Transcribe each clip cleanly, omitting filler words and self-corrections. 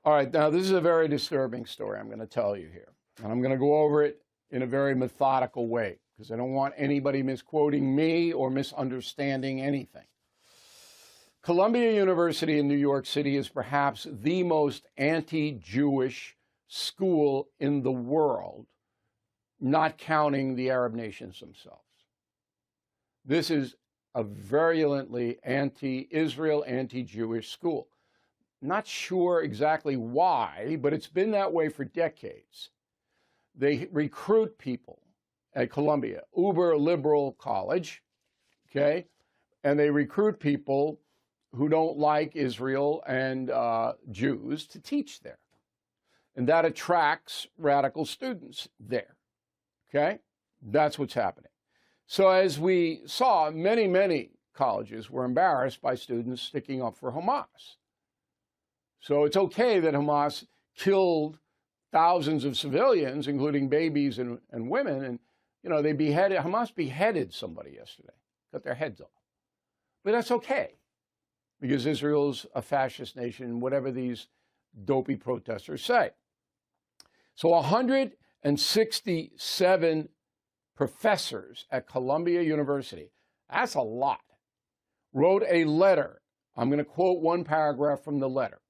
All right, now this is a very disturbing story I'm going to tell you here. And I'm going to go over it in a very methodical way because I don't want anybody misquoting me or misunderstanding anything. Columbia University in New York City is perhaps the most anti-Jewish school in the world, not counting the Arab nations themselves. This is a virulently anti-Israel, anti-Jewish school. Not sure exactly why, but it's been that way for decades. They recruit people at Columbia, uber liberal college, okay? And they recruit people who don't like Israel and Jews to teach there. And that attracts radical students there, okay? That's what's happening. So as we saw, many colleges were embarrassed by students sticking up for Hamas. So it's okay that Hamas killed thousands of civilians, including babies and women. And, you know, Hamas beheaded somebody yesterday, cut their heads off. But that's okay, because Israel's a fascist nation, whatever these dopey protesters say. So 167 professors at Columbia University, that's a lot, wrote a letter. I'm going to quote one paragraph from the letter.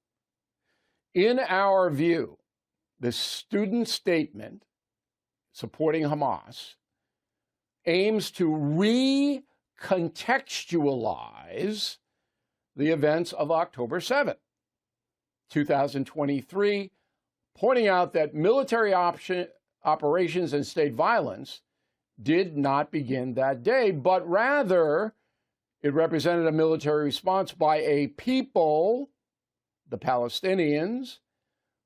In our view, the student statement supporting Hamas aims to recontextualize the events of October 7th, 2023, pointing out that military operations and state violence did not begin that day, but rather it represented a military response by a people, the Palestinians,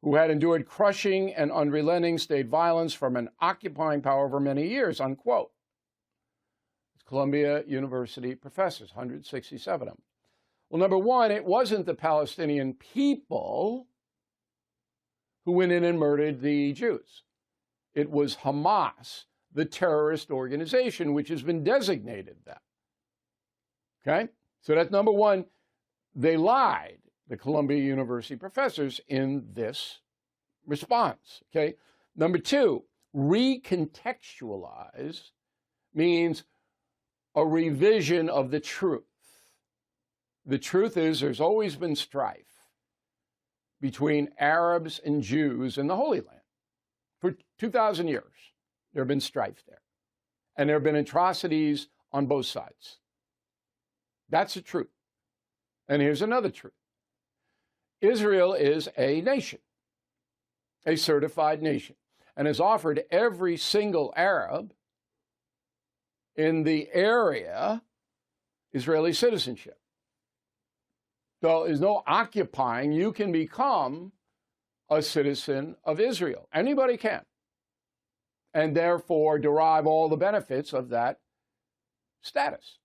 who had endured crushing and unrelenting state violence from an occupying power for many years, unquote. It's Columbia University professors, 167 of them. Well, number one, it wasn't the Palestinian people who went in and murdered the Jews. It was Hamas, the terrorist organization, which has been designated that. Okay? So that's number one. They lied, the Columbia University professors, in this response. Okay? Number two, recontextualize means a revision of the truth. The truth is there's always been strife between Arabs and Jews in the Holy Land. For 2,000 years, there have been strife there. And there have been atrocities on both sides. That's the truth. And here's another truth. Israel is a nation, a certified nation, and has offered every single Arab in the area Israeli citizenship. So there's no occupying. You can become a citizen of Israel. Anybody can. And therefore derive all the benefits of that status.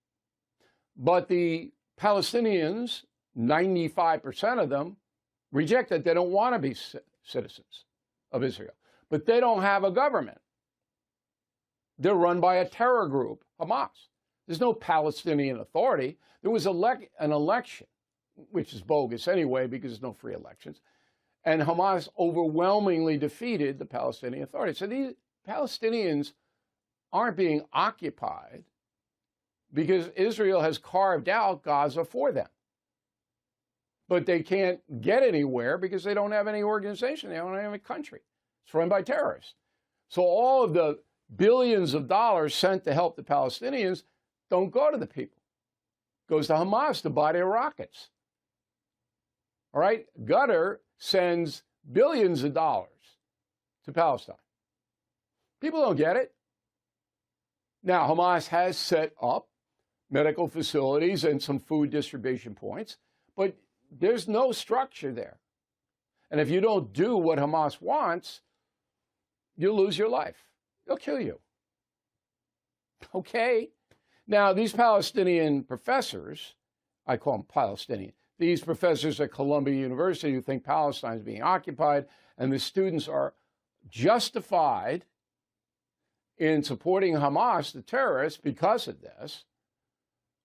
But the Palestinians, 95% of them, reject it. They don't want to be citizens of Israel. But they don't have a government. They're run by a terror group, Hamas. There's no Palestinian Authority. There was an election, which is bogus anyway because there's no free elections. And Hamas overwhelmingly defeated the Palestinian Authority. So these Palestinians aren't being occupied because Israel has carved out Gaza for them. But they can't get anywhere because they don't have any organization. They don't have a country. It's run by terrorists. So all of the billions of dollars sent to help the Palestinians don't go to the people. It goes to Hamas to buy their rockets. All right? Qatar sends billions of dollars to Palestine. People don't get it. Now, Hamas has set up medical facilities and some food distribution points, but there's no structure there. And if you don't do what Hamas wants, you'll lose your life. They'll kill you. Okay? Now, these Palestinian professors, I call them Palestinian, these professors at Columbia University who think Palestine is being occupied and the students are justified in supporting Hamas, the terrorists, because of this.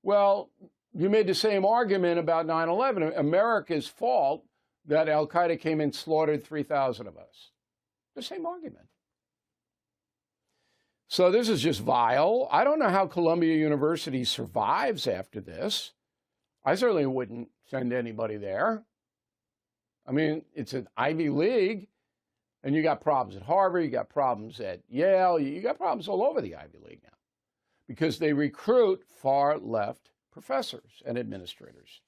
Well, you made the same argument about 9/11. America's fault that Al-Qaeda came and slaughtered 3,000 of us. The same argument. So this is just vile. I don't know how Columbia University survives after this. I certainly wouldn't send anybody there. I mean, it's an Ivy League, and you got problems at Harvard, you got problems at Yale, you got problems all over the Ivy League now because they recruit far left professors and administrators.